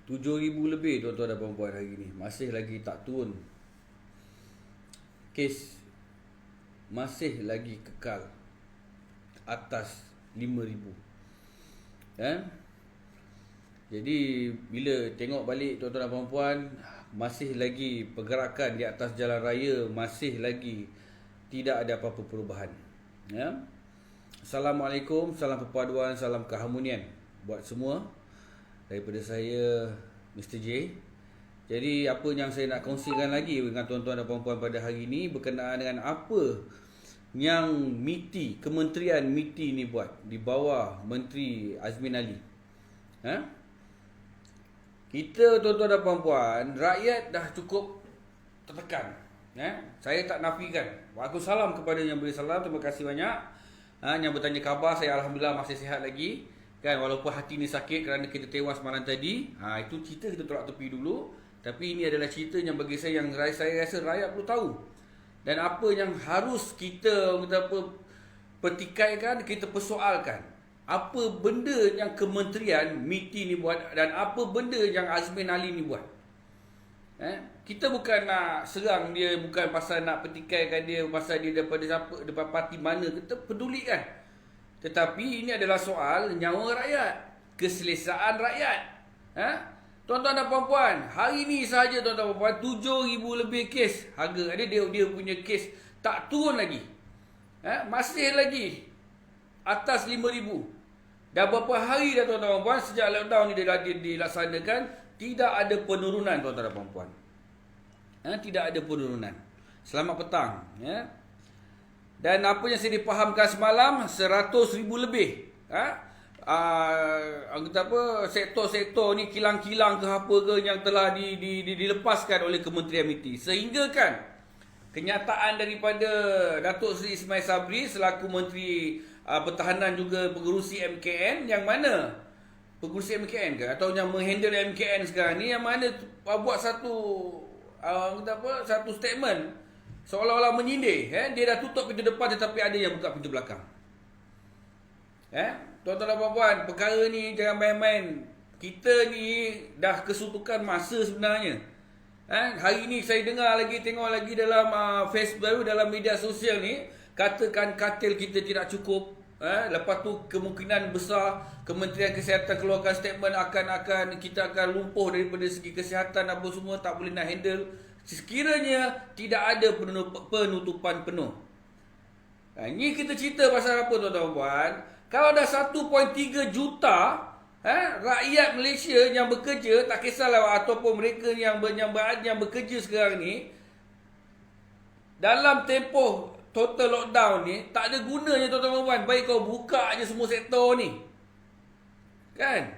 7,000 lebih tuan-tuan dan puan-puan hari ni. Masih lagi tak turun. Kes masih lagi kekal atas 5,000. Jadi bila tengok balik tuan-tuan dan puan-puan, masih lagi pergerakan di atas jalan raya, masih lagi tidak ada apa-apa perubahan. Assalamualaikum, salam perpaduan, salam keharmonian buat semua. Daripada saya, Mr. J. Jadi apa yang saya nak kongsikan lagi dengan tuan-tuan dan puan-puan pada hari ini berkenaan dengan apa yang MITI, Kementerian MITI ni buat di bawah Menteri Azmin Ali. Kita tuan-tuan dan puan-puan, rakyat dah cukup tertekan. Saya tak nafikan. Waalaikumsalam kepada yang beri salam, terima kasih banyak. Yang bertanya khabar, saya Alhamdulillah masih sihat lagi. Kan, walaupun hati ni sakit kerana kita tewas malam tadi. Itu cerita kita tolak tepi dulu. Tapi ini adalah cerita yang bagi saya, yang saya rasa rakyat perlu tahu. Dan apa yang harus kita petikaikan, kita persoalkan. Apa benda yang Kementerian MITI ni buat dan apa benda yang Azmin Ali ni buat. Kita bukan nak serang dia, bukan pasal nak petikaikan dia, pasal dia daripada siapa, daripada parti mana, kita pedulikan. Tetapi ini adalah soal nyawa rakyat, keselesaan rakyat. Tuan-tuan dan puan-puan, hari ini sahaja tuan-tuan dan puan-puan, 7,000 lebih kes harga. Dia punya kes tak turun lagi. Masih lagi atas 5,000. Dah berapa hari dah tuan-tuan dan puan-puan, sejak lockdown ni dilaksanakan, tidak ada penurunan tuan-tuan dan puan-puan. Tidak ada penurunan. Selamat petang. Dan apa yang saya dipahamkan semalam, 100,000 lebih. Sektor-sektor ni kilang-kilang ke apa ke yang telah dilepaskan oleh Kementerian MITI. Sehingga kan, kenyataan daripada Datuk Seri Ismail Sabri selaku Menteri Pertahanan juga pengerusi MKN, yang mana pengerusi MKN ke atau yang menghandle MKN sekarang ni, yang mana buat satu statement seolah-olah menyindir. Dia dah tutup pintu depan tetapi ada yang buka pintu belakang. Tuan-tuan dan puan-puan, perkara ni jangan main-main. Kita ni dah kesuntukan masa sebenarnya. Hari ni saya dengar lagi, tengok lagi dalam Facebook, dalam media sosial ni, katakan katil kita tidak cukup. Lepas tu kemungkinan besar Kementerian Kesihatan keluarkan statement kita akan lumpuh daripada segi kesihatan, apa semua tak boleh nak handle sekiranya tidak ada penutupan penuh. Ini kita cerita pasal apa tuan-tuan puan? Kalau dah 1.3 juta rakyat Malaysia yang bekerja, tak kisahlah ataupun mereka yang bekerja sekarang ni, dalam tempoh total lockdown ni, tak ada gunanya tuan-tuan puan. Baik kau buka je semua sektor ni. Kan?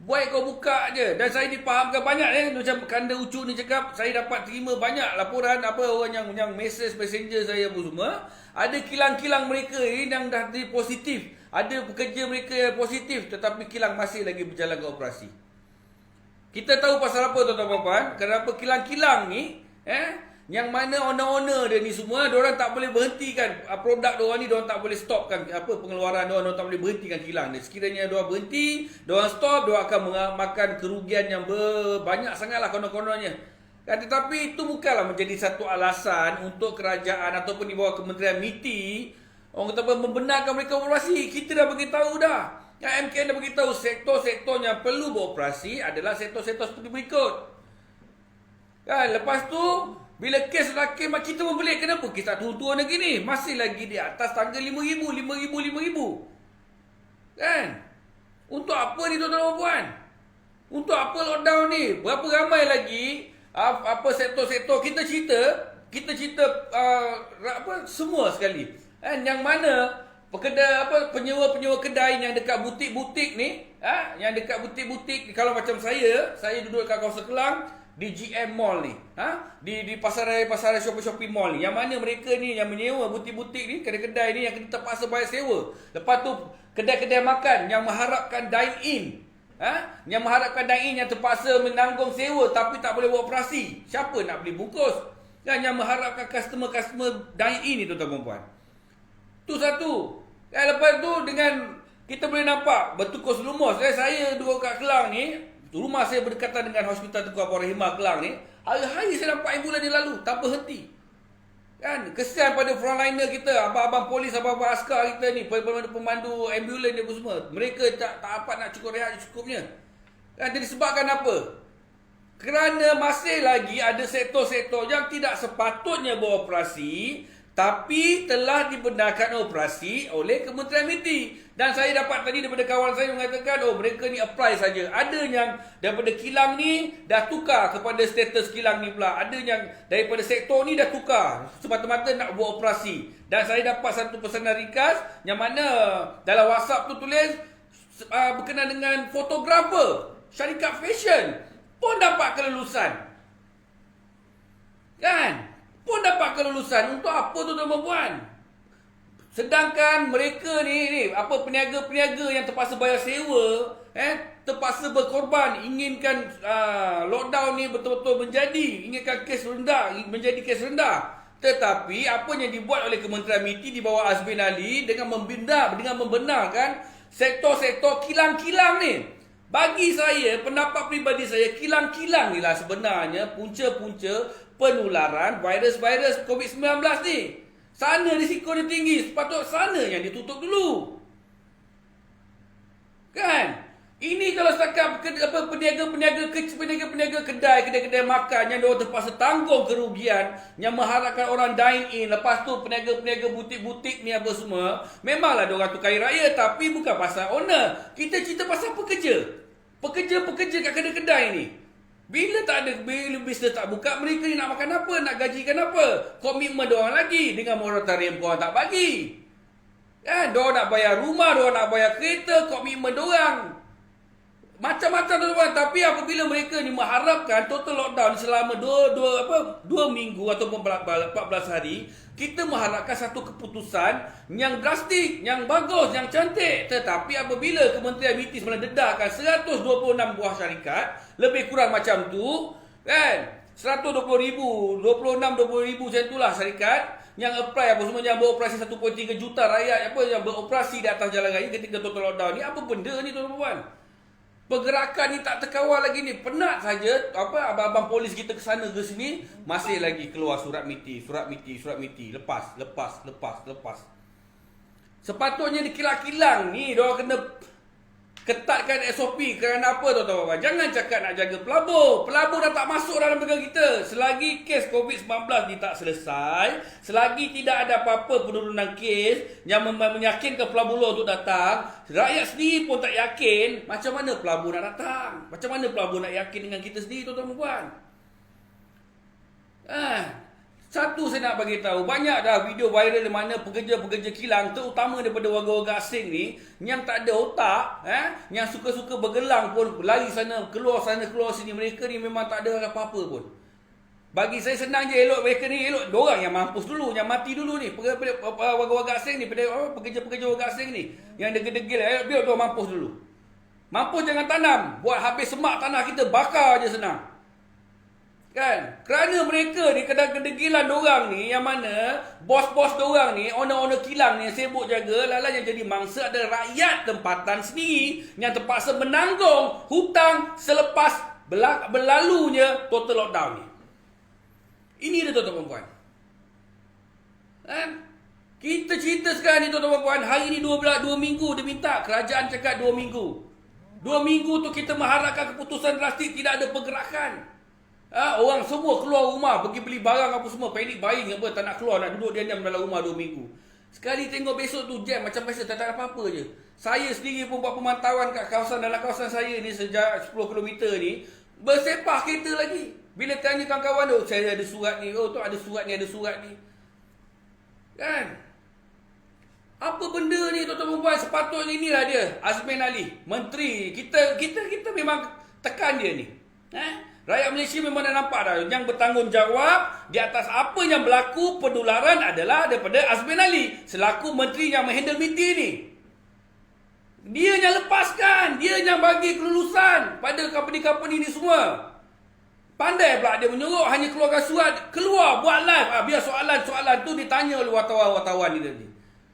Baik kau buka je. Dan saya dipahamkan banyak macam Kanda Ucu ni cakap, saya dapat terima banyak laporan orang yang messenger saya pun semua. Ada kilang-kilang mereka yang dah positif. Ada pekerja mereka yang positif, tetapi kilang masih lagi berjalan ke operasi. Kita tahu pasal apa tuan-tuan puan? Kenapa kilang-kilang ni yang mana owner-owner dia ni semua, diorang tak boleh berhentikan produk diorang ni, diorang tak boleh stopkan pengeluaran diorang tak boleh berhentikan kilang ni. Sekiranya diorang berhenti, diorang stop, diorang akan makan kerugian yang banyak sangatlah konon-kononnya. Tetapi itu bukanlah menjadi satu alasan untuk kerajaan ataupun di bawah Kementerian MITI membenarkan mereka beroperasi. Kita dah beritahu dah. MKN dah beritahu sektor-sektor yang perlu beroperasi adalah sektor-sektor seperti berikut. Lepas tu bila kes lelaki kita membelik, kenapa kes tak turun-turun lagi ni? Masih lagi di atas tangga 5,000. Kan? Untuk apa ni tuan-tuan dan puan? Untuk apa lockdown ni? Berapa ramai lagi sektor-sektor kita cerita semua sekali. Yang mana penyewa-penyewa kedai yang dekat butik-butik ni, yang dekat butik-butik, kalau macam saya duduk kat kawasan Kelang, di GM Mall ni, di pasar Shopee Mall ni, yang mana mereka ni yang menyewa butik-butik ni, kedai-kedai ni yang kita terpaksa bayar sewa. Lepas tu kedai-kedai makan yang mengharapkan dine-in, yang terpaksa menanggung sewa tapi tak boleh buat operasi. Siapa nak beli bungkus? Yang mengharapkan customer dine-in ni tuan-tuan puan. Tu satu. Lepas tu dengan kita boleh nampak bertukar selumus. Saya duduk kat Kelang ni, Rumah saya berdekatan dengan Hospital Tengku Abang Rahimah Kelang ni. Hari-hari saya nampak ambulans ni lalu, tak berhenti. Kan, kesian pada frontliner kita, abang-abang polis, abang-abang askar kita ni, pemandu ambulans ni semua. Mereka tak dapat nak cukup rehat cukupnya. Kan, jadi sebabkan apa? Kerana masih lagi ada sektor-sektor yang tidak sepatutnya beroperasi, tapi telah dibenarkan operasi oleh Kementerian MITI. Dan saya dapat tadi daripada kawan saya mengatakan, oh mereka ni apply saja. Ada yang daripada kilang ni dah tukar kepada status kilang ni pula. Ada yang daripada sektor ni dah tukar semata-mata nak buat operasi. Dan saya dapat satu pesanan ringkas yang mana dalam WhatsApp tu tulis berkenaan dengan fotografer syarikat fashion pun dapat kelulusan. Kan? Pun dapat kelulusan. Untuk apa tu tuan-tuan puan? Sedangkan mereka ni apa peniaga-peniaga yang terpaksa bayar sewa, terpaksa berkorban, inginkan lockdown ni betul-betul menjadi, inginkan kes rendah, menjadi kes rendah. Tetapi apa yang dibuat oleh Kementerian MITI di bawah Azmin Ali dengan membenarkan sektor-sektor kilang-kilang ni. Bagi saya, pendapat peribadi saya, kilang-kilang ni lah sebenarnya punca-punca penularan virus-virus COVID-19 ni. Sana risiko dia tinggi, sepatutnya sana yang ditutup dulu. Kan? Ini kalau setakat peniaga-peniaga kedai-kedai makan yang diorang terpaksa tanggung kerugian, yang mengharapkan orang dine in, lepas tu peniaga-peniaga butik-butik ni apa semua, memanglah diorang tu kaya raya, tapi bukan pasal owner. Kita cerita pasal pekerja. Pekerja-pekerja kat kedai-kedai ni. Bila bisnes tak buka, mereka ni nak makan apa, nak gajikan apa? Komitmen diorang lagi dengan moratorium korang tak bagi. Kan? Diorang nak bayar rumah, diorang nak bayar kereta, komitmen diorang. Macam-macam tuan-tuan. Tapi apabila mereka ni mengharapkan total lockdown selama 2 minggu ataupun 14 hari, kita mengharapkan satu keputusan yang drastik, yang bagus, yang cantik. Tetapi apabila Kementerian MITI sebenarnya dedahkan 126 buah syarikat, lebih kurang macam tu, kan? 120,000, 26-20,000 macam itulah syarikat yang apply apa semua, yang beroperasi 1.3 juta rakyat apa yang beroperasi di atas jalan raya ketika total lockdown ni. Apa benda ni tuan-tuan? Pergerakan ni tak terkawal lagi ni. Penat saja abang-abang polis kita ke sana ke sini, masih lagi keluar surat MITI. Lepas. Sepatutnya di kilang-kilang ni diorang kena ketatkan SOP. Kerana apa tuan-tuan? Jangan cakap nak jaga pelabur. Pelabur dah tak masuk dalam negara kita. Selagi kes COVID-19 ni tak selesai, selagi tidak ada apa-apa penurunan kes yang meyakinkan pelabur luar untuk datang, rakyat sendiri pun tak yakin, macam mana pelabur nak datang? Macam mana pelabur nak yakin dengan kita sendiri tuan-tuan puan? Satu saya nak bagi tahu, banyak dah video viral di mana pekerja-pekerja kilang, terutama daripada warga-warga asing ni, yang tak ada otak, yang suka-suka bergelang pun, lari sana keluar sini, mereka ni memang tak ada apa-apa pun. Bagi saya senang je, elok mereka ni, elok diorang yang mampus dulu, yang mati dulu ni, warga-warga asing ni, pekerja-pekerja warga asing ni, yang degil-degil, biar diorang mampus dulu. Mampus jangan tanam, buat habis semak tanah kita, bakar je senang. Kan? Kerana mereka ni kedeg-kedegilan diorang ni, yang mana bos-bos diorang ni, owner-owner kilang ni yang sibuk jaga, lala yang jadi mangsa adalah rakyat tempatan sendiri yang terpaksa menanggung hutang selepas berlalunya total lockdown ni. Ini dia tuan-tuan puan. Kita cerita sekarang ni tuan-tuan puan, hari ni 2 minggu dia minta, kerajaan cakap 2 minggu. 2 minggu tu kita mengharapkan keputusan drastik, tidak ada pergerakan. Orang semua keluar rumah, pergi beli barang apa semua, panic buying apa, tak nak keluar, nak duduk diam-diam dalam rumah 2 minggu. Sekali tengok besok tu jam macam biasa, tak ada apa-apa je. Saya sendiri pun buat pemantauan kat dalam kawasan saya ni sejak 10 km ni, bersepah kereta lagi. Bila tanya kawan-kawan tu, saya ada surat ni, tu ada surat ni. Kan? Apa benda ni tuan-tuan perempuan? Sepatutnya inilah dia, Azmin Ali, menteri. Kita memang tekan dia ni. Rakyat Malaysia memang dah nampak dah, yang bertanggungjawab di atas apa yang berlaku penularan adalah daripada Azmin Ali selaku menteri yang menghandle MITI ni. Dia yang lepaskan, dia yang bagi kelulusan pada company-company ni semua. Pandai pula dia menyuruh, hanya keluarkan surat, keluar buat live, biar soalan-soalan tu ditanya oleh wartawan-wartawan ni tadi.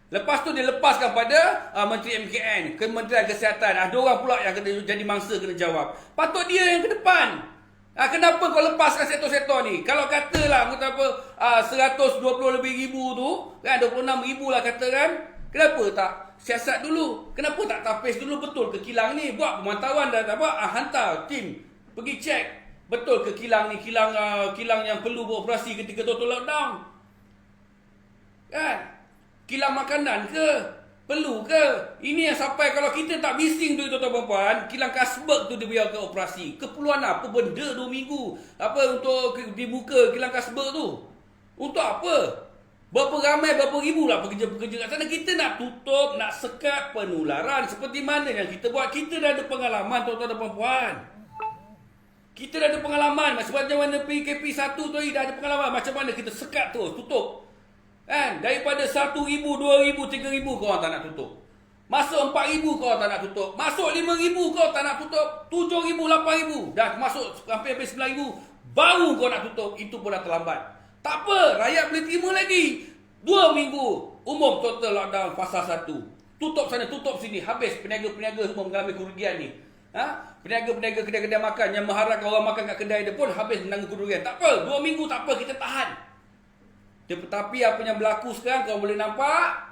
Lepas tu dia lepaskan pada Menteri MKN, Kementerian Kesihatan. Ada orang pula yang kena jadi mangsa kena jawab. Patut dia yang ke depan. Kenapa kau lepaskan sektor-sektor ni? Kalau katalah kata apa 120 lebih ribu tu, kan 26 ribu lah katakan. Kenapa tak siasat dulu? Kenapa tak tapis dulu betul ke kilang ni? Buat pemantauan dan hantar tim pergi cek betul ke kilang ni kilang yang perlu beroperasi ketika total lockdown. Kan? Kilang makanan ke? Perlu ke? Ini yang sampai kalau kita tak bising tu tuan-tuan puan-puan, kilang Kasberg tu dibiarkan operasi. Keperluan apa benda 2 minggu? Apa untuk dibuka kilang Kasberg tu? Untuk apa? Berapa ramai, berapa ribu lah pekerja-pekerja kat sana. Kita nak tutup, nak sekat penularan. Seperti mana yang kita buat. Kita dah ada pengalaman tuan-tuan dan puan-puan. Kita dah ada pengalaman. Macam mana PKP 1 tu dah ada pengalaman. Macam mana kita sekat tu, tutup. Kan? Daripada 1,000, 2,000, 3,000 kau orang tak nak tutup. Masuk 4,000 kau orang tak nak tutup. Masuk 5,000 kau tak nak tutup. 7,000, 8,000. Dah masuk hampir 9,000. Baru kau nak tutup. Itu pun dah terlambat. Tak apa, rakyat boleh terima lagi. 2 minggu, umum total lockdown fasa 1. Tutup sana, tutup sini. Habis peniaga-peniaga semua mengalami kerugian ni. Peniaga-peniaga kedai-kedai makan yang mengharapkan orang makan kat kedai dia pun habis menanggung kerugian. Tak apa, 2 minggu tak apa, kita tahan. Tetapi apa yang berlaku sekarang, kau boleh nampak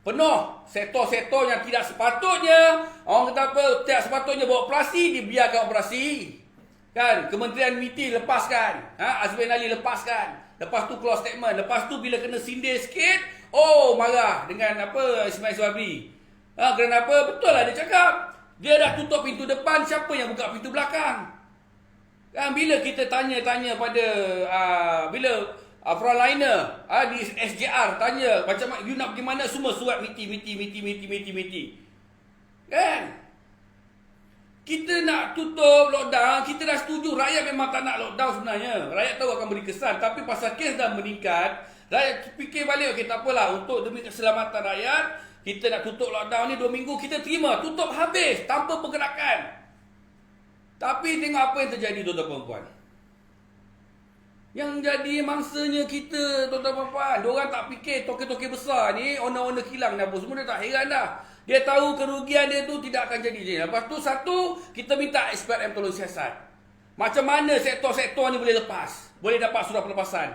penuh sektor-sektor yang tidak sepatutnya. Orang kata apa, tidak sepatutnya buat operasi, dibiarkan operasi. Kan, Kementerian MITI lepaskan, Azmin Ali lepaskan. Lepas tu keluar statement. Lepas tu bila kena sindir sikit, marah dengan apa Ismail Sabri. Kerana apa? Betul lah dia cakap. Dia dah tutup pintu depan, siapa yang buka pintu belakang? Kan bila kita tanya-tanya pada bila frontliner di SJR tanya macam you nak pergi mana, semua surat MITI. Kan? Kita nak tutup lockdown, kita dah setuju. Rakyat memang tak nak lockdown sebenarnya. Rakyat tahu akan beri kesan. Tapi pasal kes dah meningkat, rakyat fikir balik, okey tak apalah. Untuk demi keselamatan rakyat, kita nak tutup lockdown ni 2 minggu, kita terima. Tutup habis, tanpa pergerakan. Tapi tengok apa yang terjadi tuan-tuan puan-puan. Yang jadi mangsanya kita tuan-tuan puan-puan. Diorang tak fikir toke-toke besar ni, owner-owner kilang ni apa semua, dia tak heran dah. Dia tahu kerugian dia tu tidak akan jadi. Lepas tu satu, kita minta SPRM tolong siasat. Macam mana sektor-sektor ni boleh lepas? Boleh dapat surat pelepasan.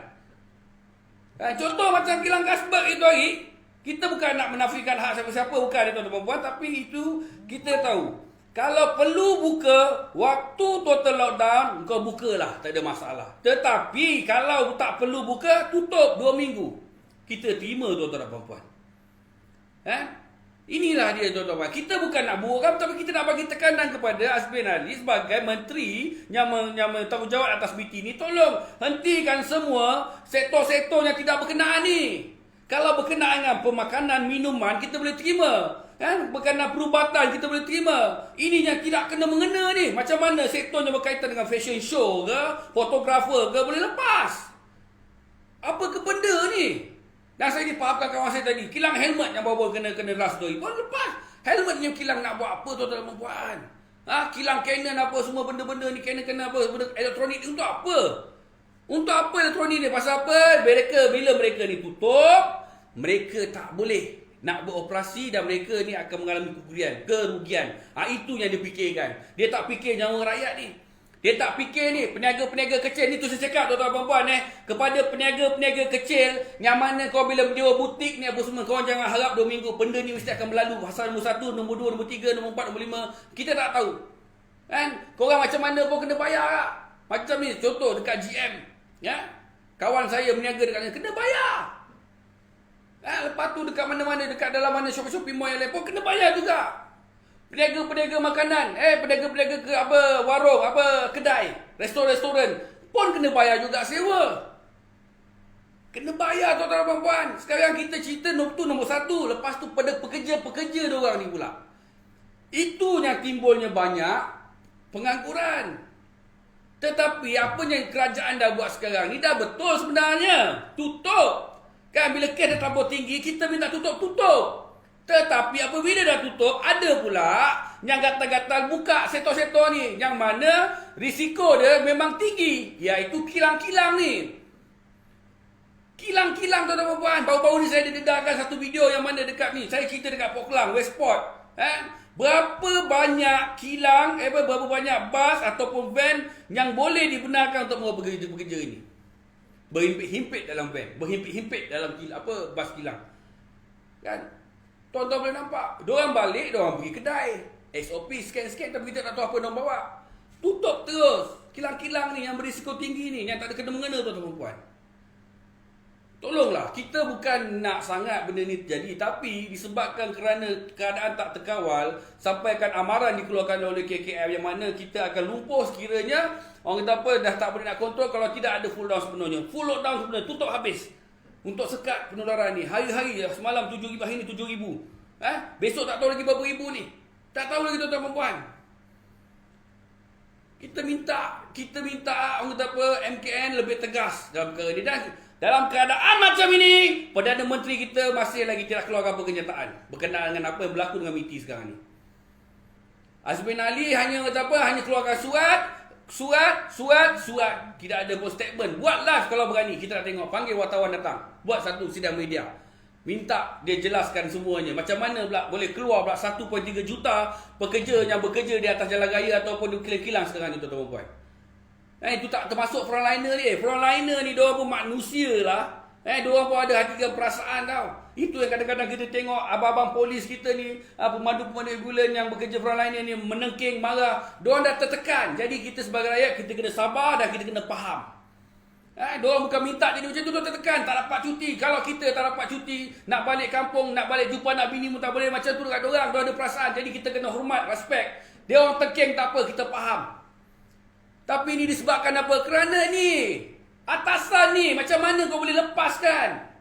Contoh macam kilang Kasberg itu hari, kita bukan nak menafikan hak siapa-siapa, bukan tuan-tuan puan-puan, tapi itu kita tahu. Kalau perlu buka, waktu total lockdown, kau bukalah, tak ada masalah. Tetapi kalau tak perlu buka, tutup 2 minggu. Kita terima tuan-tuan dan puan-puan. Inilah dia tuan-tuan. Kita bukan nak burukkan, tapi kita nak bagi tekanan kepada Azmin Ali sebagai menteri yang bertanggungjawab atas BT ni. Tolong hentikan semua sektor-sektor yang tidak berkenaan ni. Kalau berkenaan dengan pemakanan, minuman, kita boleh terima. Berkenaan perubatan, kita boleh terima. Ini yang tidak kena mengena ni. Macam mana sektor yang berkaitan dengan fashion show ke, fotografer ke, boleh lepas. Apa ke benda ni? Dan saya difahamkan kawan saya tadi, kilang helmet yang bawa kena ras tu. Kau lepas. Helmet ni kilang nak buat apa tuan-tuan dan puan? Kilang Canon apa semua benda-benda ni, Canon kena apa, benda elektronik ni untuk apa? Untuk apa elektronik ni? Pasal apa? Bila mereka ni tutup, mereka tak boleh nak beroperasi dan mereka ni akan mengalami kerugian. Itu yang dia fikirkan. Dia tak fikir nyawa rakyat ni. Dia tak fikir ni, peniaga-peniaga kecil ni tu saya cakap tuan-tuan puan kepada peniaga-peniaga kecil yang mana kau bila menyewa butik ni apa semua, kau jangan harap 2 minggu benda ni mesti akan berlalu. Pasal nombor 1, nombor 2, nombor 3, nombor 4, nombor 5, kita tak tahu. Korang macam mana pun kena bayar tak? Macam ni contoh dekat GM, kawan saya berniaga dekat kena bayar. Lepas tu dekat mana-mana, dekat dalam mana shopping mall yang lain pun kena bayar juga. Peniaga-peniaga makanan, peniaga-peniaga ke apa warung, apa kedai, restoran pun kena bayar juga sewa. Kena bayar tuan-tuan dan puan-puan. Sekarang kita cerita nombor 1, lepas tu pada pekerja-pekerja diorang ni pula. Itu yang timbulnya banyak pengangguran. Tetapi apa yang kerajaan dah buat sekarang ni dah betul sebenarnya. Tutup. Kan bila kes dah terlalu tinggi, kita minta tutup. Tetapi apabila dah tutup, ada pula yang gatal-gatal buka sektor-sektor ni, yang mana risiko dia memang tinggi, iaitu kilang-kilang ni. Kilang-kilang tuan-tuan dan puan. Baru-baru ni saya dedarkan satu video yang mana dekat ni. Saya cerita dekat Port Klang, Westport. Berapa banyak kilang, berapa banyak bas ataupun van yang boleh dibenarkan untuk membawa pekerja-pekerja ini. Berhimpit-himpit dalam van. Berhimpit-himpit dalam bas kilang. Kan? Tuan-tuan boleh nampak. Diorang balik, diorang pergi kedai. SOP, scan-scan tapi kita tak tahu apa diorang bawa. Tutup terus. Kilang-kilang ni yang berisiko tinggi ni, yang tak ada kena-mengena tuan-tuan dan puan. Tolonglah, kita bukan nak sangat benda ni terjadi, tapi disebabkan kerana keadaan tak terkawal, sampaikan amaran dikeluarkan oleh KKM yang mana kita akan lumpuh sekiranya orang kata apa, dah tak boleh nak kontrol kalau tidak ada full down sepenuhnya. Full lockdown sepenuhnya, tutup habis untuk sekat penularan ni. Hari-hari, semalam 7,000, hari ni 7,000. Besok tak tahu lagi berapa ribu ni. Tak tahu lagi tuan-tuan dan puan. Kita minta orang kata apa, MKN lebih tegas dalam perkara ni. Dan dalam keadaan macam ini, Perdana Menteri kita masih lagi tidak keluarkan kenyataan berkenaan dengan apa yang berlaku dengan MITI sekarang ni. Azmin Ali hanya kata apa, hanya keluarkan surat. Tidak ada pun statement. Buat live kalau berani. Kita nak tengok. Panggil wartawan datang. Buat satu sidang media. Minta dia jelaskan semuanya. Macam mana pula boleh keluar pula 1.3 juta pekerja yang bekerja di atas jalan raya ataupun di kilang-kilang sekarang ni tuan-tuan dan puan. Itu tak termasuk frontliner ni. Frontliner ni diorang pun manusia lah. Diorang pun ada hati dan perasaan tau. Itu yang kadang-kadang kita tengok abang-abang polis kita ni, pemandu-pemandu ambulan yang bekerja frontliner ni menengking, marah. Diorang dah tertekan. Jadi kita sebagai rakyat, kita kena sabar dan kita kena faham. Diorang bukan minta jadi macam tu, diorang tertekan. Tak dapat cuti. Kalau kita tak dapat cuti, nak balik kampung, nak balik jumpa anak bini pun tak boleh. Macam tu dekat diorang. Diorang ada perasaan. Jadi kita kena hormat, respect. Dia orang tengking tak apa, kita faham. Tapi ini disebabkan apa? Kerana ni atasan ni macam mana kau boleh lepaskan?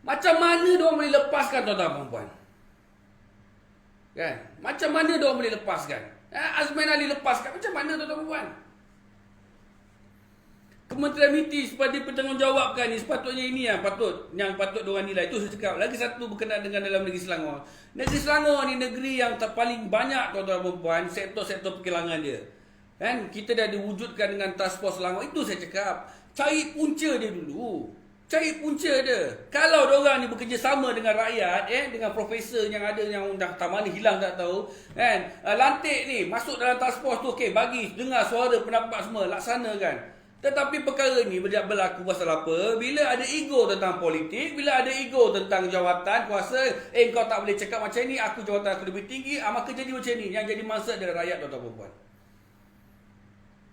Macam mana diorang boleh lepaskan tuan-tuan dan puan? Kan? Macam mana diorang boleh lepaskan? Azmin Ali lepaskan. Macam mana tuan-tuan dan puan? Kementerian MITI sebagai bertanggungjawabkan ni, sepatutnya ini yang patut diorang nilai. Itu saya cakap. Lagi satu berkenaan dengan dalam negeri Selangor. Negeri Selangor ni negeri yang paling banyak tuan-tuan dan puan sektor-sektor perkilangan dia. Kan? Kita dah diwujudkan dengan Task Force Selangor. Itu saya cakap. Cari punca dia dulu. Cari punca dia. Kalau diorang ni bekerjasama dengan rakyat, dengan profesor yang ada yang dah tak mana hilang tak tahu, kan? Lantik ni masuk dalam Task Force tu, okey, bagi dengar suara pendapat semua, laksanakan. Tetapi perkara ni berlaku pasal apa? Bila ada ego tentang politik, bila ada ego tentang jawatan, kuasa, kau tak boleh cakap macam ni, aku jawatan aku lebih tinggi, maka jadi macam ni. Yang jadi mangsa adalah rakyat, tuan-tuan dan puan.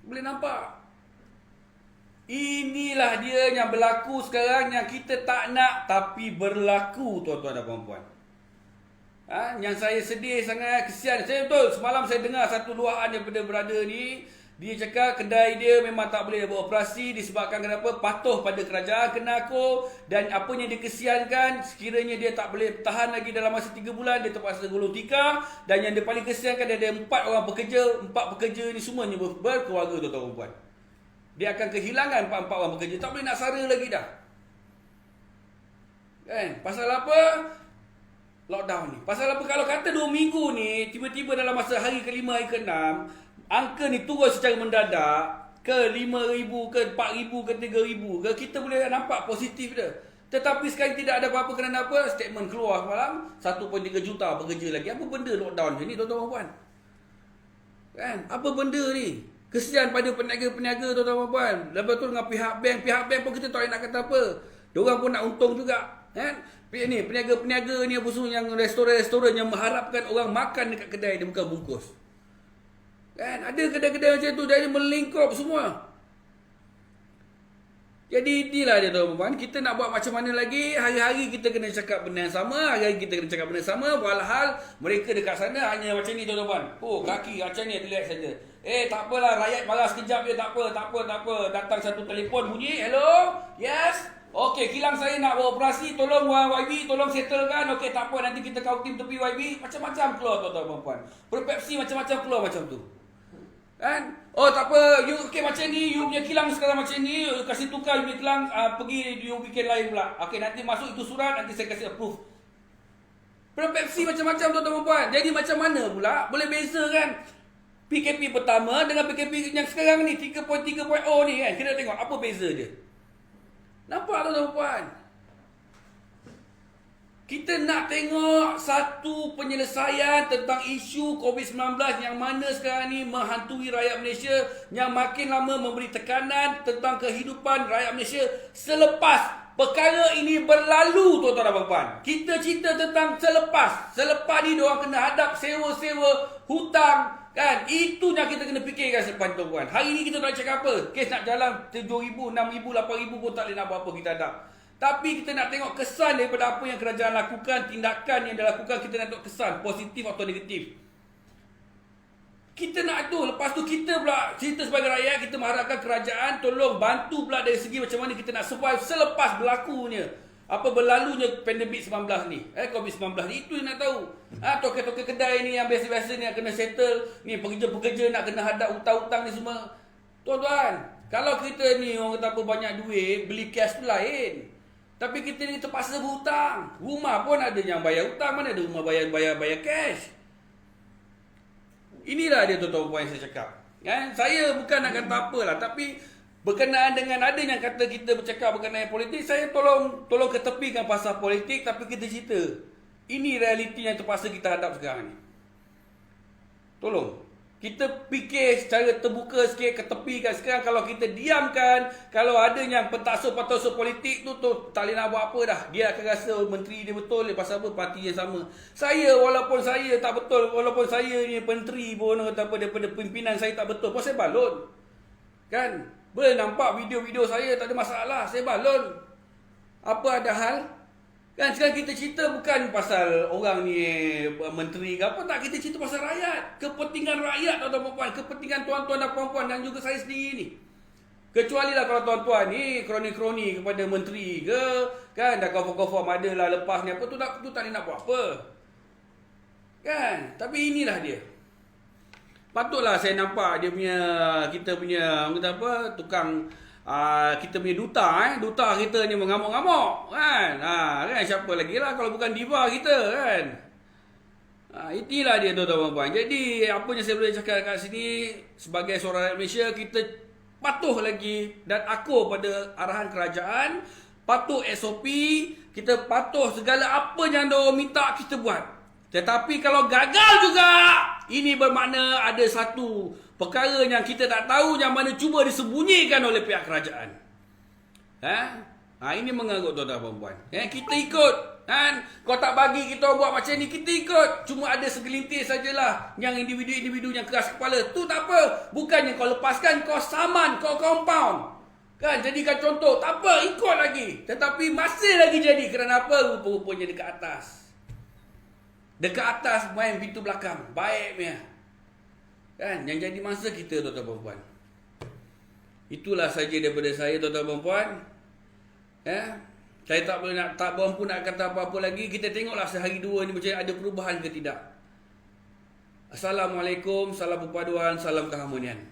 Boleh nampak? Inilah dia yang berlaku sekarang, yang kita tak nak tapi berlaku, tuan-tuan dan puan-puan. Yang saya sedih sangat, kesian. Saya betul, semalam saya dengar satu luahan daripada brother ni. Dia cakap kedai dia memang tak boleh beroperasi disebabkan kenapa? Patuh pada kerajaan kena aku, dan apanya dia kesiankan sekiranya dia tak boleh tahan lagi dalam masa 3 bulan, dia terpaksa gulung tikar. Dan yang dia paling kesiankan, dia ada 4 orang pekerja. 4 pekerja ni semuanya berkeluarga, tuan-tuan dan puan. Dia akan kehilangan 4 orang pekerja. Tak boleh nak sara lagi dah. Kan? Pasal apa? Lockdown ni. Pasal apa? Kalau kata 2 minggu ni, tiba-tiba dalam masa hari ke-5, hari ke-6, angka ni turun secara mendadak ke 5,000, ke 4,000, ke 3,000 ke, kita boleh nampak positif dia. Tetapi sekarang tidak ada apa-apa kerana apa? Statement keluar semalam 1.3 juta pekerja lagi. Apa benda lockdown ni, tuan-tuan dan puan? Kan? Apa benda ni? Kesian pada peniaga-peniaga, tuan-tuan dan puan. Lepas tu dengan pihak bank pun kita tak boleh nak kata apa. Diorang pun nak untung juga. Kan? Ni peniaga-peniaga ni apa semua, yang restoran-restoran yang mengharapkan orang makan dekat kedai dia, bukan bungkus. Kan? Ada kedai-kedai macam tu, jadi melingkup semua. Jadi inilah dia, tuan-tuan. Kita nak buat macam mana lagi? Hari-hari kita kena cakap benda yang sama. Hari-hari kita kena cakap benda yang sama. Walhal mereka dekat sana hanya macam ni, tuan-tuan. Oh, kaki macam ni, relax saja. Tak apalah, rakyat marah sekejap je. Tak apa. Datang satu telefon bunyi. Hello? Yes? Okey, kilang saya nak beroperasi. Tolong YB, tolong settlekan. Okey, tak apa. Nanti kita kau tim tepi YB. Macam-macam keluar, tuan-tuan dan puan. Persepsi macam-macam keluar macam tu. Kan? Oh, tak apa. You okey macam ni, you punya kilang sekarang macam ni, kasih tukar you punya kilang, pergi you bikin lain pula. Okey, nanti masuk itu surat, nanti saya kasih approve. Persepsi macam-macam, tuan-tuan dan puan. Jadi macam mana pula boleh beza kan? PKP pertama dengan PKP yang sekarang ni 3.3.0 ni kan. Kita tengok apa beza dia. Nampak tuan-tuan dan puan? Kita nak tengok satu penyelesaian tentang isu COVID-19 yang mana sekarang ni menghantui rakyat Malaysia, yang makin lama memberi tekanan tentang kehidupan rakyat Malaysia selepas perkara ini berlalu, tuan-tuan dan puan. Kita cerita tentang selepas ni diorang kena hadap sewa-sewa hutang, kan? Itu yang kita kena fikirkan selepas, tuan-puan. Hari ni kita tak cakap apa. Kes nak jalan 7,000, 6,000, 8,000 pun tak boleh nak apa-apa kita hadap. Tapi kita nak tengok kesan daripada apa yang kerajaan lakukan, tindakan yang dilakukan, kita nak tengok kesan positif atau negatif. Kita nak itu. Lepas tu kita pula, kita sebagai rakyat, kita mengharapkan kerajaan tolong bantu pula dari segi macam mana kita nak survive selepas berlakunya berlalunya pandemik 19 ni, COVID-19 ni. Itu yang nak tahu. Token-token kedai ni yang biasa-biasa ni yang kena settle, ni pekerja-pekerja nak kena hadap hutang-hutang ni semua. Tuan-tuan, kalau kita ni orang kata apa banyak duit, beli cash tu lain. Tapi kita ni terpaksa berhutang. Rumah pun ada yang bayar hutang, mana ada rumah bayar cash. Inilah dia tuan-tuan puan yang saya cakap. Kan? Saya bukan nak kata apalah, tapi berkenaan dengan ada yang kata kita bercakap berkenaan politik, saya tolong ketepikan pasal politik, tapi kita cerita. Ini realiti yang terpaksa kita hadap sekarang ni. Tolong. Kita fikir secara terbuka sikit, ketepikan. Sekarang kalau kita diamkan, kalau ada yang pentaksub-pentaksub politik tu tak boleh nak buat apa dah. Dia akan rasa menteri dia betul, pasal apa parti yang sama. Saya, walaupun saya tak betul, walaupun saya ni menteri pun kata apa, daripada pimpinan saya tak betul pun saya balon. Kan? Boleh nampak video-video saya, tak ada masalah, saya balon. Apa ada hal? Kan sekarang kita cerita bukan pasal orang ni menteri ke apa, tak, kita cerita pasal rakyat. Kepentingan rakyat, tuan-tuan dan puan, kepentingan tuan-tuan dan puan-puan dan juga saya sendiri ni. Kecuali lah kalau tuan-tuan ni kroni-kroni kepada menteri ke, kan dah confirm ada lah lepas ni apa tu tak boleh nak buat apa. Kan? Tapi inilah dia. Patutlah saya nampak dia punya, kita punya kata apa, tukang kita punya duta kita ni mengamuk-ngamuk, kan? Kan siapa lagi lah kalau bukan diva kita, kan? Inilah dia, tuan-tuan dan puan. Jadi apa yang saya boleh cakap kat sini, sebagai seorang rakyat Malaysia, kita patuh lagi dan akur pada arahan kerajaan, patuh SOP, kita patuh segala apa yang diorang minta kita buat. Tetapi kalau gagal juga, ini bermakna ada satu perkara yang kita tak tahu, yang mana cuba disembunyikan oleh pihak kerajaan. Ini mengarut, tuan-tuan dan puan. Kita ikut, kan? Kau tak bagi kita buat macam ni, kita ikut. Cuma ada segelintir sajalah yang individu-individu yang keras kepala. Tu tak apa. Bukannya kau lepaskan, kau saman, kau compound. Kan? Jadikan contoh. Tak apa, ikut lagi. Tetapi masih lagi jadi. Kerana apa? Rupa-rupanya dekat atas. Dekat atas main pintu belakang. Baik punya. Kan? Yang jadi masa kita, tuan-tuan dan puan. Itulah saja daripada saya, tuan-tuan dan puan. Saya tak mampu nak kata apa-apa lagi. Kita tengoklah sehari dua ni macam ada perubahan ke tidak. Assalamualaikum, salam perpaduan, salam keharmonian.